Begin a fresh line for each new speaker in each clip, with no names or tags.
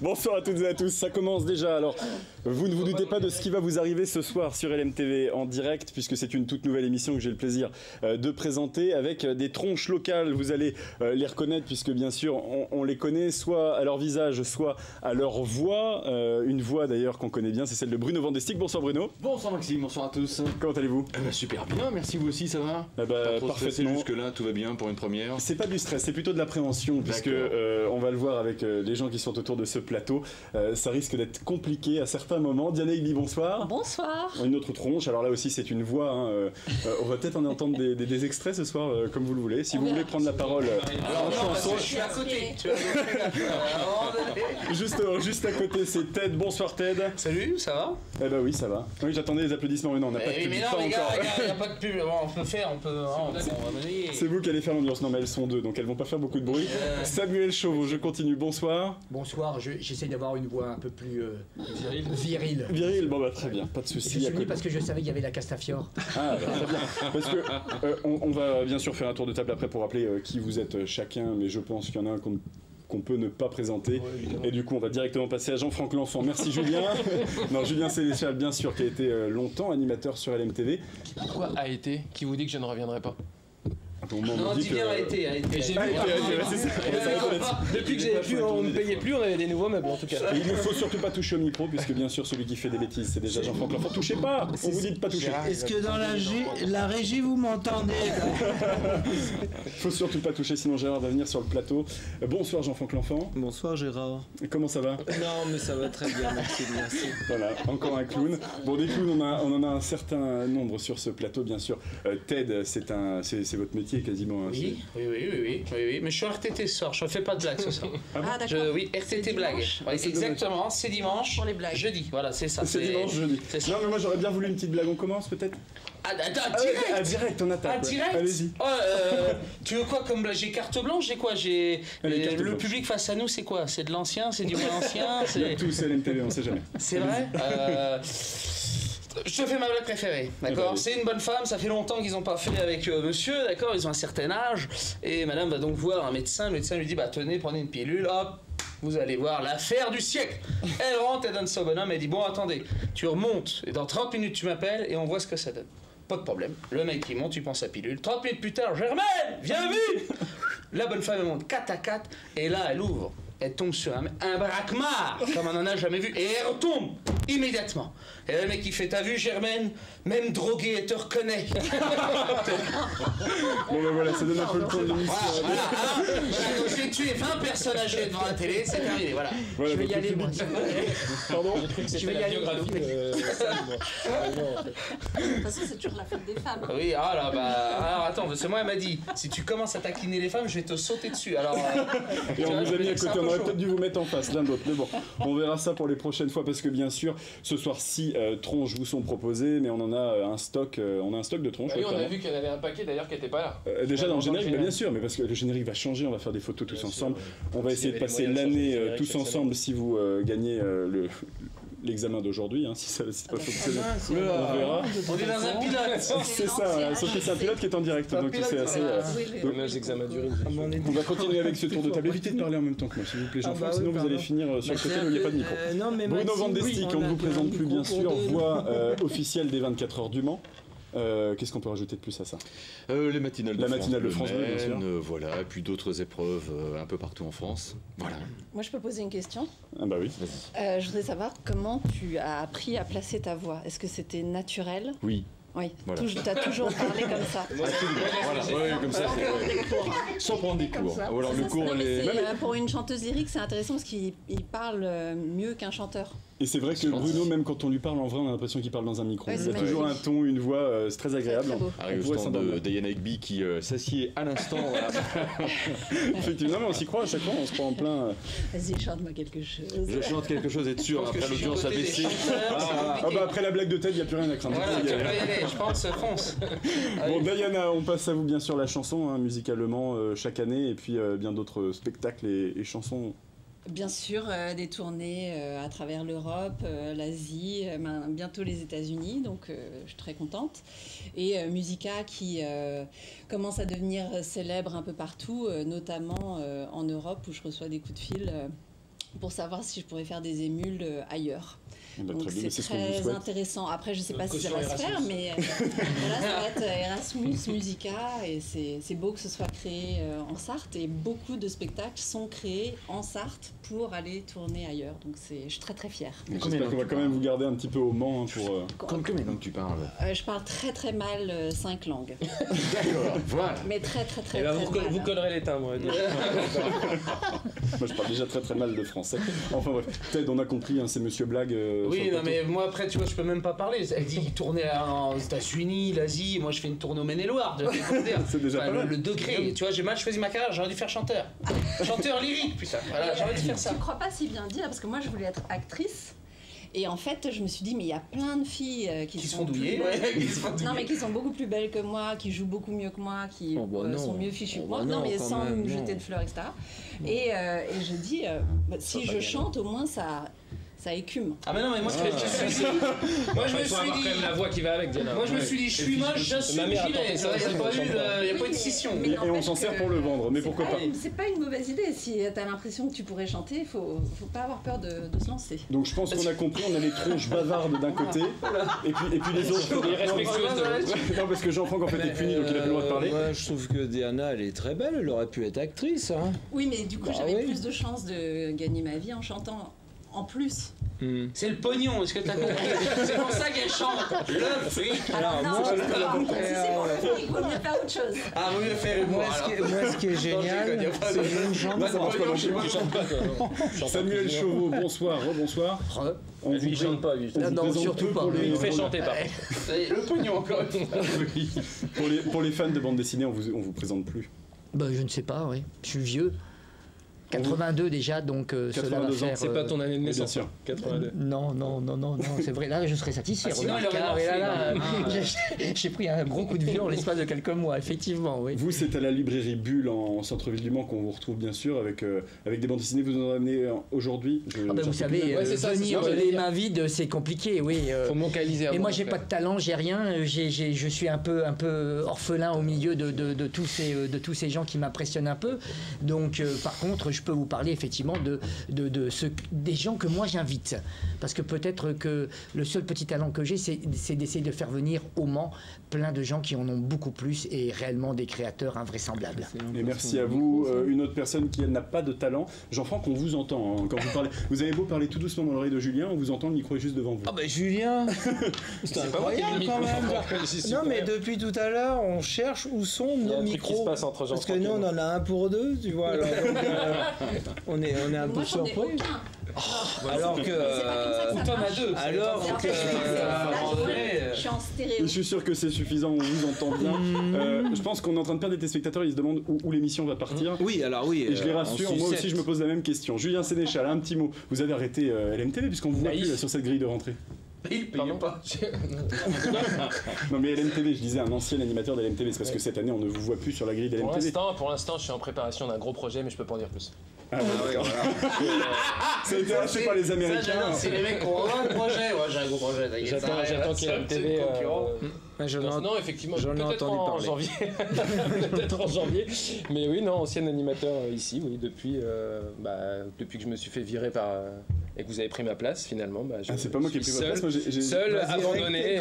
Bonsoir à toutes et à tous, ça commence déjà. Alors, vous ne vous doutez pas de ce qui va vous arriver ce soir sur LMTV en direct, puisque c'est une toute nouvelle émission que j'ai le plaisir de présenter avec des tronches locales. Vous allez les reconnaître, puisque bien sûr, on les connaît soit à leur visage, soit à leur voix. Une voix d'ailleurs qu'on connaît bien, c'est celle de Bruno Vandestick. Bonsoir Bruno.
Bonsoir Maxime, bonsoir à tous.
Comment allez-vous?
Super bien, merci, vous aussi, ça va?
Parfaitement.
Jusque-là, tout va bien pour une première.
C'est pas du stress, c'est plutôt de l'appréhension, puisque on va le voir avec les gens qui sont autour de ce plateau. Ça risque d'être compliqué à certains moments. Diana Igli, bonsoir.
Bonsoir.
Une autre tronche, alors là aussi c'est une voix. Hein. On va peut-être en entendre des extraits ce soir, comme vous le voulez. Si vous voulez prendre la parole en chanson.
Je suis à côté.
Juste à côté, c'est Ted. Bonsoir Ted.
Salut, ça va?
Eh ben oui, ça va. Oui, j'attendais les applaudissements, mais non, on n'a pas de pub.
Mais non, les gars, il n'y a pas de pub. Bon, on peut faire, on va mener.
C'est vous qui allez faire l'ambiance. Non, mais elles sont deux, donc elles vont pas faire beaucoup de bruit. Samuel Chauveau, je continue. Bonsoir.
Bonsoir, j'essaie d'avoir une voix un peu plus virile.
Viril, bon bah très bien, pas de soucis.
Je suis venu parce que je savais qu'il y avait la Castafiore.
Ah bah, très bien. Parce que on va bien sûr faire un tour de table après pour rappeler qui vous êtes chacun, mais je pense qu'il y en a un qu'on peut ne pas présenter. Et du coup, on va directement passer à Jean-Franck L'Enfant. Merci Julien. Non, Julien Sénéchal, bien sûr, qui a été longtemps animateur sur LMTV.
Pourquoi a été? Qui vous dit que je ne reviendrai pas?
Non, dis bien a été.
Depuis que j'avais plus, on ne payait plus, on avait des nouveaux meubles en tout cas.
Il ne faut surtout pas toucher au micro, puisque bien sûr, celui qui fait des bêtises, c'est déjà Jean-Franck L'Enfant. Touchez pas. On vous dit de pas toucher.
Est-ce que dans la régie, vous m'entendez?
Faut surtout pas toucher, sinon Gérard va venir sur le plateau. Bonsoir Jean-Franck L'Enfant.
Bonsoir Gérard.
Et comment ça va?
Non mais ça va très bien, merci.
Voilà, encore un clown. Bon, des clowns, on en a un certain nombre sur ce plateau, bien sûr. Ted, c'est votre métier quasiment. Hein,
oui, mais je suis en RTT ce soir, je ne fais pas de blagues ce soir.
Ah d'accord.
Oui, RTT blague. Ouais, exactement, c'est dimanche.
Pour les blagues.
Jeudi, voilà, c'est ça.
C'est dimanche, jeudi. Non, mais moi j'aurais bien voulu une petite blague, on commence peut-être? Direct, on attaque.
Direct.
Allez-y.
Tu veux quoi comme blague? J'ai carte blanche, j'ai quoi? Le public face à nous, c'est quoi? C'est de l'ancien, c'est du moins ancien?
C'est tout, c'est LMTV, on sait jamais.
C'est vrai? Je te fais ma blague préférée, d'accord? C'est une bonne femme, ça fait longtemps qu'ils n'ont pas fait avec monsieur, d'accord? Ils ont un certain âge, et madame va donc voir un médecin, le médecin lui dit, bah tenez, prenez une pilule, hop, vous allez voir l'affaire du siècle. Elle rentre, elle donne ça au bonhomme, elle dit, bon attendez, tu remontes, et dans 30 minutes tu m'appelles, et on voit ce que ça donne. Pas de problème, le mec il monte, il prend sa pilule, 30 minutes plus tard, Germaine, viens vite. La bonne femme elle monte 4 à 4, et là elle ouvre. Elle tombe sur un braquemar, comme on n'en a jamais vu, et elle retombe immédiatement. Et là, le mec, il fait, t'as vu, Germaine, même drogué, elle te reconnaît.
Bon, ben voilà, ça donne un peu le ton de l'émission.
Voilà, j'ai tué 20 personnes âgées devant la télé, c'est terminé, voilà.
Je vais y aller, moi.
Pardon?
Je vais y aller.
De toute façon, c'est toujours la fête des femmes.
Oui, ah là, alors attends, c'est moi, elle m'a dit, si tu commences à taquiner les femmes, je vais te sauter dessus. Alors,
et on vous a mis à côté, on aurait peut-être dû vous mettre en face l'un de l'autre, mais bon, on verra ça pour les prochaines fois, parce que bien sûr, ce soir, 6 tronches vous sont proposées, mais on en a un stock, de tronches.
Oui, on a vu qu'il y en avait un paquet d'ailleurs qui n'était pas là.
Déjà dans le générique, bien sûr, mais parce que le générique va changer, on va faire des photos tous ensemble. On va essayer de passer l'année tous ensemble si vous gagnez l'examen d'aujourd'hui, hein, si ça pas fonctionné. On verra.
On est dans un pilote.
C'est ça, voilà. Sauf que c'est un pilote qui est en direct, donc c'est assez. On va continuer avec ce tour de table. Évitez de parler en même temps que moi, s'il vous plaît, Jean-François, sinon vous allez finir sur le côté où il n'y a pas de micro. Bruno Vandestick, on ne vous présente plus, bien sûr, voix officielle des 24 heures du Mans. Qu'est-ce qu'on peut rajouter de plus à ça?
Les matinales de
France Bleu, bien sûr.
Voilà, et puis d'autres épreuves un peu partout en France. Voilà.
Moi, je peux poser une question?
Ah bah oui.
Je voudrais savoir comment tu as appris à placer ta voix. Est-ce que c'était naturel?
Oui.
Oui,
voilà.
Tu as toujours parlé comme ça.
Voilà, comme ça. Sans prendre des cours. Ou alors le cours,
pour une chanteuse lyrique, c'est intéressant parce qu'il parle mieux qu'un chanteur.
Et c'est vrai que Bruno, même quand on lui parle en vrai, on a l'impression qu'il parle dans un micro. Il y a toujours un ton, une voix, c'est très agréable.
Arrive au stand de Diana Igli qui s'assied à l'instant.
Effectivement, mais on s'y croit à chaque fois, on se croit en plein.
Vas-y, chante-moi quelque chose.
Je chante quelque chose, être sûr, après l'audience a baissé.
Après la blague de Ted, il n'y a plus rien à craindre.
Voilà, tu peux y aller, je pense, fonce.
Bon, Diana, on passe à vous bien sûr la chanson, hein, musicalement, chaque année, et puis bien d'autres spectacles et chansons.
Bien sûr, des tournées à travers l'Europe, l'Asie, bientôt les États-Unis, donc je suis très contente. Et Musica qui commence à devenir célèbre un peu partout, notamment en Europe où je reçois des coups de fil pour savoir si je pourrais faire des émules ailleurs. Donc
très bien,
c'est
ce qu'on vous
très
souhaite.
intéressant. Après, je sais pas si ça va se faire, mais là, ça va être Erasmus Musica, et c'est beau que ce soit créé en Sarthe, et beaucoup de spectacles sont créés en Sarthe pour aller tourner ailleurs. Donc je suis très très fière.
J'espère qu'on va quand même vous garder un petit peu au Mans pour.
Combien donc tu parles?
Je parle très très mal 5 langues.
D'accord, voilà.
Mais très très très,
bah,
très mal.
vous collerez les timbres.
Moi je parle déjà très très mal de français. Enfin bref, Ted, on a compris, hein, c'est Monsieur Blague.
Oui, non, mais moi après, tu vois, je peux même pas parler. Elle dit qu'il tournait aux États-Unis, l'Asie, et moi je fais une tournée au Maine-et-Loire.
C'est déjà pas mal.
Le degré, tu vois, j'ai mal choisi ma carrière, j'aurais dû faire chanteur. Chanteur lyrique, putain. Voilà, j'aurais dû faire ça.
Tu crois pas si bien dire, parce que moi je voulais être actrice. Et en fait, je me suis dit, mais il y a plein de filles qui
se
sont
font douiller.
Non, mais qui sont beaucoup plus belles que moi, qui jouent beaucoup mieux que moi, qui sont mieux fichues que moi. Non, mais sans me jeter de fleurs, etc. Et je dis, si je chante, au moins ça écume.
Ah mais non, mais moi je me suis dit... Moi je me suis dit...
quand même la voix qui va avec, Diana.
Moi je me suis dit, je suis moche, j'assume, j'y vais. Il n'y a pas eu de scission.
Et on s'en sert pour le vendre, mais pourquoi pas.
C'est pas une mauvaise idée. Si t'as l'impression que tu pourrais chanter, faut pas avoir peur de se lancer.
Donc je pense qu'on a compris, on a les tronches bavardes d'un côté, et puis les autres. Non, parce que Jean-Franck en fait est puni, donc il a plus le droit de parler.
Moi, je trouve que Diana, elle est très belle, elle aurait pu être actrice. Hein.
Oui, mais du coup, j'avais plus de chances de gagner ma vie en chantant en plus.
C'est le pognon, est-ce que t'as compris? C'est pour ça qu'elle chante. Le fric.
Alors non, si c'est pour le fric, il vaut mieux faire autre chose.
Ah, vaut mieux faire une voix.
Moi, ce qui est génial, c'est que je ne chante pas.
Samuel Chauveau, bonsoir, rebonsoir.
Il chante pas, lui.
Non, surtout pas.
Il fait chanter, par contre.
Le pognon, encore une fois.
Pour les fans de bande dessinée, on vous présente plus.
Bah, je ne sais pas, oui. Je suis vieux. 82 déjà, donc cela va faire...
C'est pas ton année de naissance,
bien sûr.
82.
Non, c'est vrai, là je serais satisfait.
Sinon, il aurait
J'ai pris un gros coup de vieux en l'espace de quelques mois, effectivement, oui.
Vous, c'est à la librairie Bulle en centre-ville du Mans qu'on vous retrouve bien sûr avec des bandes dessinées. Vous en avez aujourd'hui.
Vous savez, venir les mains vides, c'est compliqué, oui.
Faut vocaliser.
Et moi, j'ai pas de talent, j'ai rien. Je suis un peu orphelin au milieu de tous ces gens qui m'impressionnent un peu. Donc, par contre, je peux vous parler effectivement des gens que moi j'invite. Parce que peut-être que le seul petit talent que j'ai, c'est d'essayer de faire venir au Mans plein de gens qui en ont beaucoup plus et réellement des créateurs invraisemblables.
Et merci à vous. Une autre personne qui, elle, n'a pas de talent. Jean-Franck, on vous entend hein, quand vous parlez. Vous avez beau parler tout doucement dans l'oreille de Julien, on vous entend, le micro est juste devant vous.
Ah bah Julien, c'est incroyable quand même. Non mais depuis tout à l'heure, on cherche où sont nos micros. Parce que nous, on en a un pour deux, tu vois. Alors, on est un peu surpris. Alors que
t'en as deux.
Alors que
je suis en stéréo.
Je suis sûr que c'est suffisant, on vous entend bien. Je pense qu'on est en train de perdre des téléspectateurs, ils se demandent où l'émission va partir.
Oui, alors oui.
Et je les rassure, moi aussi je me pose la même question. Julien Sénéchal, un petit mot. Vous avez arrêté LMTV puisqu'on vous voit plus là, sur cette grille de rentrée.
Il paye pas.
Non mais LMTV, je disais un ancien animateur de LMTV, c'est parce que cette année on ne vous voit plus sur la grille de LMTV.
Pour l'instant, je suis en préparation d'un gros projet, mais je peux pas en dire plus.
Ah ouais, d'accord. Ça a été racheté par les Américains.
C'est les mecs qui ont un projet. Ouais, j'ai un gros projet.
J'attends qu'il y ait LMTV.
Non,
effectivement,
j'en ai entendu parler.
Janvier. Peut-être en janvier. Mais oui, non, ancien animateur ici, oui, depuis que je me suis fait virer par... et que vous avez pris ma place finalement.
C'est pas moi qui ai pris votre place, moi j'ai...
Seul, abandonné,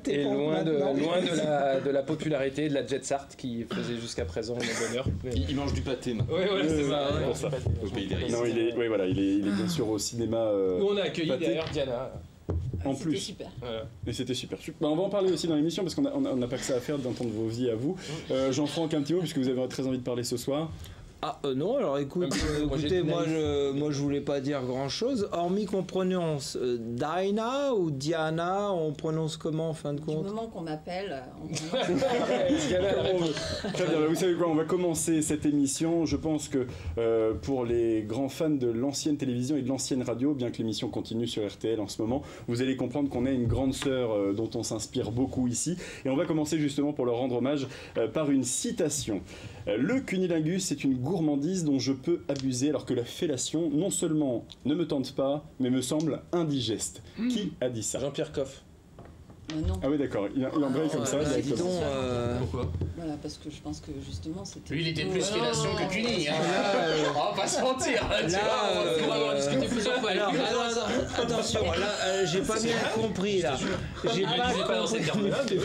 et loin de la popularité de la Jet Sart qui faisait jusqu'à présent mon bonheur.
Il mange du pâté maintenant.
Oui, c'est ça.
Pour ça.
Au pays des risques.
Non, il est bien sûr au cinéma.
Où on a accueilli d'ailleurs Diana.
En plus.
C'était super.
Voilà.
Et c'était super. On va en parler aussi dans l'émission parce qu'on n'a pas que ça à faire d'entendre vos vies à vous. Jean-Franck, un petit mot puisque vous avez très envie de parler ce soir.
Non, alors écoutez, moi je voulais pas dire grand chose, hormis qu'on prononce Dinah ou Diana, on prononce comment en fin de compte?
Du moment qu'on m'appelle,
Très bien, vous savez quoi, on va commencer cette émission. Je pense que pour les grands fans de l'ancienne télévision et de l'ancienne radio, bien que l'émission continue sur RTL en ce moment, vous allez comprendre qu'on a une grande sœur dont on s'inspire beaucoup ici. Et on va commencer justement pour leur rendre hommage par une citation. Le cunilingus, c'est une gourmandise dont je peux abuser alors que la fellation non seulement ne me tente pas, mais me semble indigeste. Qui a dit ça?
Jean-Pierre Coff.
Non.
Ah oui, d'accord, il embraye comme ça.
Pourquoi?
Voilà, parce que je pense que justement c'était.
Lui, il était plus fellation que puni. Hein. On va pas se mentir.
On va avoir discuté plusieurs fois avec lui.
Attention, là, j'ai pas bien compris là. J'ai pas compris.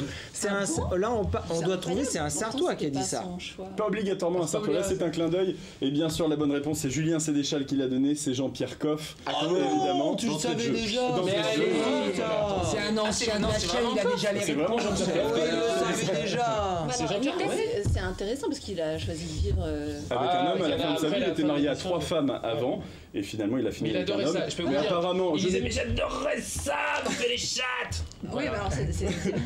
Là, on doit trouver, c'est un Sartois qui a dit ça.
Pas obligatoirement un Sartois, là c'est un clin d'œil. Et bien sûr, la bonne réponse c'est Julien Sénéchal qui l'a donné, c'est Jean-Pierre Coff. Évidemment.
Tu le savais déjà.
C'est un ancien d'achat, il a déjà les réponses.
C'est vraiment Jean-Pierre Coff.
Il le savait déjà.
C'est Jean-Pierre Coff. C'est intéressant parce qu'il a choisi de vivre.
Avec un homme à la fin de sa vie, il était marié à 3 femmes avant. Et finalement, il a fini avec un homme.
Il adorait ça, je peux vous dire.
Apparemment,
il disait, mais j'adorerais ça, on fait les chattes.
Oui, alors c'est.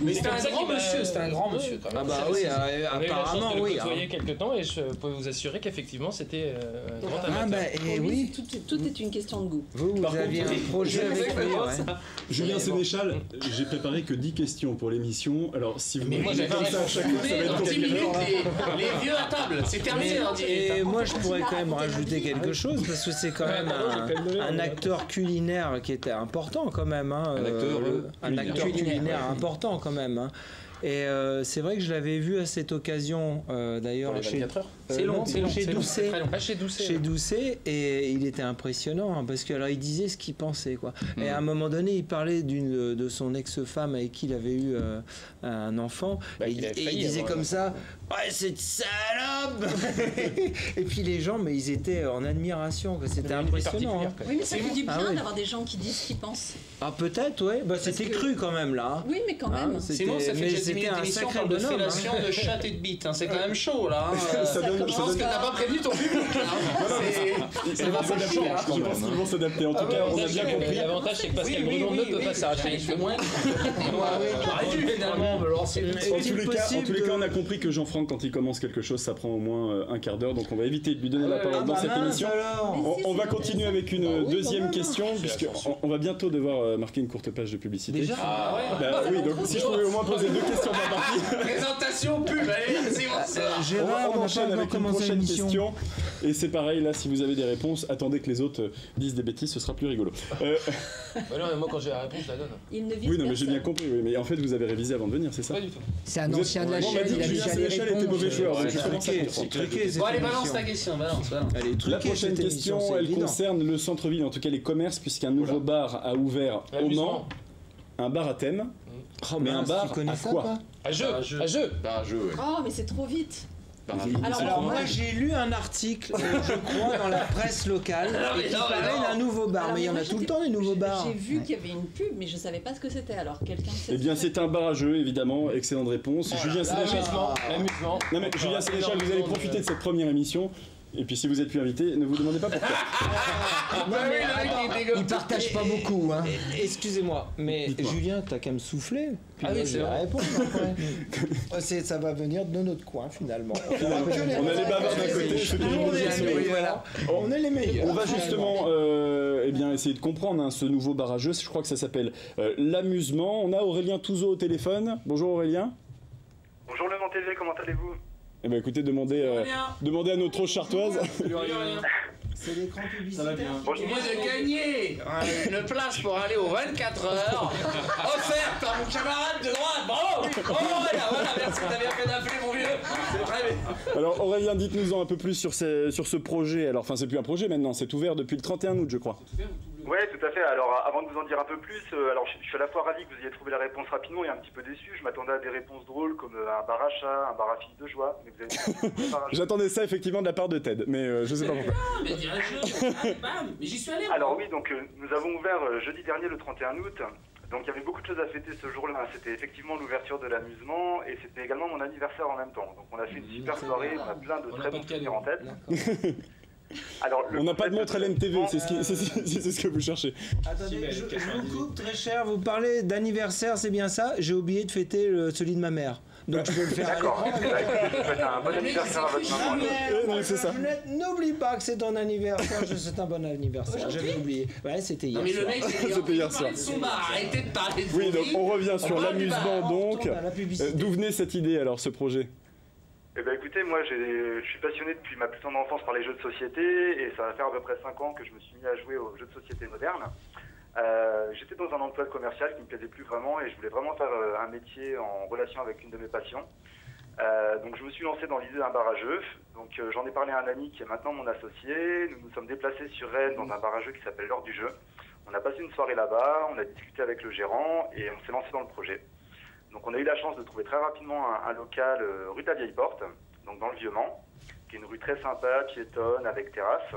Mais c'était un grand monsieur, c'était un grand monsieur quand même.
Ah bah oui, apparemment oui.
On a eu la chance de le côtoyer quelques temps et je peux vous assurer qu'effectivement c'était un grand
Ah
amateur.
bah et oui.
Tout est une question de goût.
Vous aviez un projet avec lui,
Julien Sénéchal, j'ai préparé que 10 questions pour l'émission. Alors si vous
moi,
me comme ça à chaque fois, ça va être
dans 10
compliqué.
minutes, les vieux à table, c'est terminé.
Et moi je pourrais quand même rajouter quelque chose parce que c'est quand même un acteur culinaire qui était important quand même. Un acteur culinaire important quand même. Et c'est vrai que je l'avais vu à cette occasion d'ailleurs chez Doucet. Chez Doucet, et il était impressionnant parce que alors il disait ce qu'il pensait quoi. Et à un moment donné, il parlait de son ex-femme avec qui il avait eu un enfant. Et il disait comme ça, ouais cette salope. Et puis les gens, mais ils étaient en admiration. C'était impressionnant.
Oui, mais ça vous dit bien d'avoir des gens qui disent ce qu'ils pensent.
Ah peut-être, ouais. Bah c'était cru quand même là.
Oui, mais quand même.
Sinon, ça fait déjà 10 minutes d'émission parle de fellation, de chatte et de bite. C'est quand même chaud là. Je pense que t'as pas prévenu ton public.
Je pense qu'ils vont s'adapter. En tout cas, on a bien compris.
L'avantage c'est que Pascal Bruno ne peut pas s'arracher les cheveux.
En tous les cas, on a compris que Jean-Franck, quand il commence quelque chose, ça prend au moins un quart d'heure. Donc on va éviter de lui donner la parole dans cette émission. On va continuer avec une deuxième question, puisqu'on va bientôt devoir marquer une courte page de publicité.
Déjà
oui, donc si je pouvais au moins poser 2 questions par partie.
Présentation pub, allez, c'est bon.
On enchaîne avec une prochaine question. Et c'est pareil, là, si vous avez des réponses, attendez que les autres disent des bêtises, ce sera plus rigolo.
Non, mais moi quand j'ai la réponse, je la donne.
Oui, non, mais j'ai bien compris. Oui, mais en fait, vous avez révisé avant de venir, c'est ça?
Pas du tout.
C'est un ancien de la chaîne, il a déjà les
Sénéchal était mauvais joueur.
Bon, allez, balance ta question, balance.
La prochaine question, elle concerne le centre-ville, en tout cas les commerces, puisqu'un nouveau bar a ouvert au Mans. Un bar à thème. Mais un bar à quoi?
À jeu.
Oh, mais c'est trop vite.
Alors moi j'ai lu un article, je crois, dans la presse locale qui parlait d'un nouveau bar. Mais il y en a tout le temps des nouveaux bars.
J'ai vu qu'il y avait une pub, mais je savais pas ce que c'était. Alors quelqu'un sait.
Eh bien, c'est un bar à jeu, évidemment. Excellente réponse. Julien Sénéchal.
L'amusement.
Non mais Julien Sénéchal, vous allez profiter de cette première émission. Et puis si vous êtes plus invité, ne vous demandez pas pourquoi.
Il partage pas beaucoup. Hein.
Excusez-moi, mais Julien, t'as qu'à me souffler.
Ah oui, c'est vrai.
Ça va venir de notre coin finalement.
On a les bavards d'un côté, ceux qui nous disent
voilà. On est les meilleurs.
On va justement essayer de comprendre ce nouveau bar à jeu. Je crois que ça s'appelle l'amusement. On a Aurélien Touzeau au téléphone. Bonjour Aurélien.
Bonjour Le Mans TV, comment allez-vous?
Eh ben écoutez, demandez à nos trop chartoises.
C'est l'écran publicitaire.
Bon, je viens de gagner une place pour aller aux 24 heures, offerte par mon camarade de droite. Bravo. Voilà, merci, t'as bien fait d'appeler mon vieux. C'est très bien.
Alors Aurélien, dites-nous un peu plus sur ce projet. Alors, enfin, c'est plus un projet maintenant, c'est ouvert depuis le 31 août, je crois.
Ouais, tout à fait. Alors, avant de vous en dire un peu plus, je suis à la fois ravi que vous ayez trouvé la réponse rapidement et un petit peu déçu. Je m'attendais à des réponses drôles comme un bar à chat, un bar à filles de joie. Mais vous avez
J'attendais ça effectivement de la part de Ted, mais je sais pas pourquoi.
Mais dis un jeu, bam, mais j'y suis allé.
Alors oui, donc nous avons ouvert jeudi dernier le 31 août. Donc il y avait beaucoup de choses à fêter ce jour-là. C'était effectivement l'ouverture de l'amusement et c'était également mon anniversaire en même temps. Donc on a fait une super soirée, on a plein de très bons souvenirs en tête. Alors,
on n'a pas de montre LMTV, c'est ce que vous cherchez.
Attendez, je vous coupe très cher, vous parlez d'anniversaire, c'est bien ça? J'ai oublié de fêter celui de ma mère. Donc je peux le faire.
D'accord, un bon anniversaire à votre maman.
C'est ça.
N'oublie pas que c'est ton anniversaire, je souhaite un bon anniversaire. J'avais oublié. Ouais, c'était hier.
Non mais le mec,
c'était hier soir.
Arrêtez de parler de
Oui, donc on revient sur l'amusement donc. D'où venait cette idée alors, ce projet?
Eh ben écoutez, moi je suis passionné depuis ma plus tendre enfance par les jeux de société et ça va faire à peu près 5 ans que je me suis mis à jouer aux jeux de société modernes. J'étais dans un emploi commercial qui me plaisait plus vraiment et je voulais vraiment faire un métier en relation avec une de mes passions. Donc je me suis lancé dans l'idée d'un bar à jeux. Donc j'en ai parlé à un ami qui est maintenant mon associé. Nous nous sommes déplacés sur Rennes dans un bar à jeux qui s'appelle l'Heure du jeu. On a passé une soirée là-bas, on a discuté avec le gérant et on s'est lancé dans le projet. Donc on a eu la chance de trouver très rapidement un local rue de la Vieille Porte, donc dans le Vieux-Mans, qui est une rue très sympa, piétonne, avec terrasse.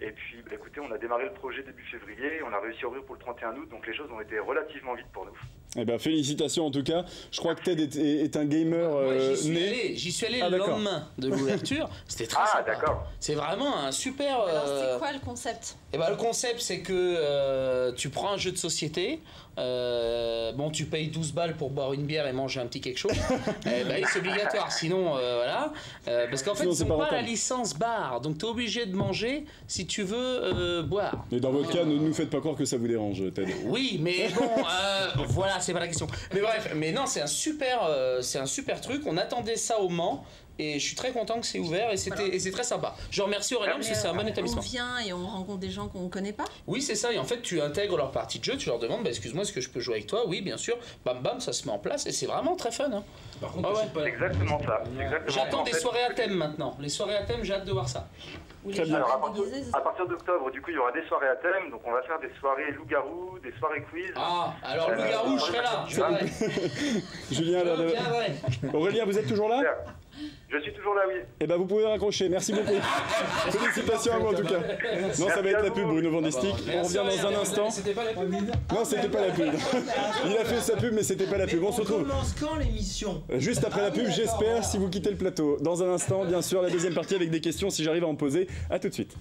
Et puis, écoutez, on a démarré le projet début février, on a réussi à ouvrir pour le 31 août, donc les choses ont été relativement vite pour nous.
Eh ben, félicitations en tout cas. Je crois que Ted est un gamer
J'y suis allé le lendemain de l'ouverture. C'était très sympa.
D'accord.
C'est vraiment un super...
Alors, c'est quoi le concept ?
Eh ben, le concept, c'est que tu prends un jeu de société. Bon, tu payes 12 balles pour boire une bière et manger un petit quelque chose. C'est obligatoire, sinon voilà. Parce qu'en fait, ils n'ont pas la licence bar, donc tu es obligé de manger si tu veux boire.
Et dans votre cas, ne nous faites pas croire que ça vous dérange, Ted.
Oui, mais bon, voilà, c'est pas la question. Mais bref, mais non, c'est un super truc. On attendait ça au Mans. Et je suis très content que c'est ouvert et c'est très sympa. Je remercie Aurélien parce que c'est un bon établissement.
On vient et on rencontre des gens qu'on ne connaît pas.
Oui, c'est ça. Et en fait, tu intègres leur partie de jeu, tu leur demandes excuse-moi, est-ce que je peux jouer avec toi ? Oui, bien sûr. Bam bam, ça se met en place et c'est vraiment très fun. Hein.
Par contre,
c'est exactement ça.
J'attends des soirées à thème maintenant. Les soirées à thème, j'ai hâte de voir ça.
Alors, à partir d'octobre, du coup, il y aura des soirées à thème. Donc, on va faire des soirées loup-garou, des soirées quiz.
Ah, alors loup-garou, je serai là.
Julien a l'air de... Aurélien, vous êtes toujours là ?
Je suis toujours là, oui.
Eh ben, vous pouvez raccrocher. Merci beaucoup. Félicitations à vous en tout cas. Non, ça va être la pub, Bruno Vandestick. On revient dans un instant.
C'était pas la pub.
Non, c'était pas la pub. Il a fait sa pub, mais c'était pas la pub. On se retrouve.
On commence quand l'émission ?
Juste après la pub, j'espère, si vous quittez le plateau. Dans un instant, bien sûr, la deuxième partie avec des questions si j'arrive à en poser. À tout de suite.